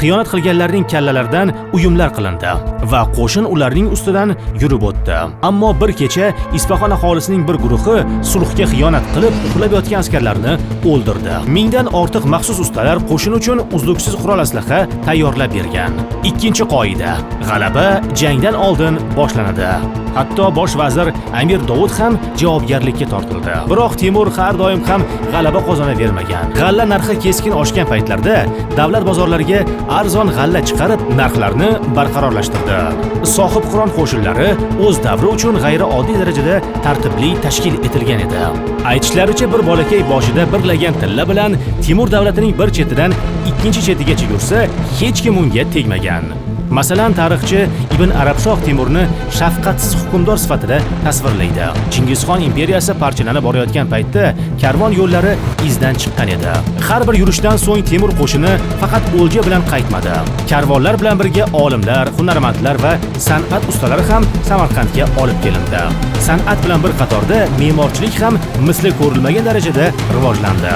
Xiyonat qilganlarning kallalaridan uyumlar qilindi va qo'shin ularning ustidan yurib o'tdi. Ammo bir kecha Isfaxon aholisining bir guruhi sulhga xiyonat qilib, uxlab yotgan askarlarni o'ldirdi. Mingdan ortiq maxsus ustalar qo'shin uchun uzluksiz qurol-aslaha tayyorlab bergan. Ikkinchi qoida: g'alaba jangdan oldin boshlanadi. Hatto bosh vazir Amir Dovud ham javobgarlikka tortildi. Biroq Temur har doim ham g'alaba qozonavermagan. G'alla narxi keskin oshgan paytlarda davlat bozorlariga arzon g'alla chiqarib, narxlarni barqarorlashtirdi. Sohib Qur'on qo'shinlari o'z davri uchun g'ayrioddiy darajada tartibli tashkil etilgan edi. Aytishlaricha, bir bolakay boshida birlagan tilla bilan Temur davlatining bir chetidan ikkinchi chetigacha yursa, hech kim unga tegmagan. Masalan, tarixchi Ibn Arabshoh Temurni shafqatsiz hukmdor sifatida tasvirlaydi. Chingizxon imperiyasi parchalanib borayotgan paytda karvon yo'llari izdan chiqqan edi. Har bir yurishdan so'ng Temur qo'shini faqat o'lja bilan qaytmadi. Karvonlar bilan birga olimlar, hunarmandlar va san'at ustalari ham Samarqandga olib kelindi. San'at bilan bir qatorda me'morchilik ham misli ko'rilmagan darajada rivojlandi.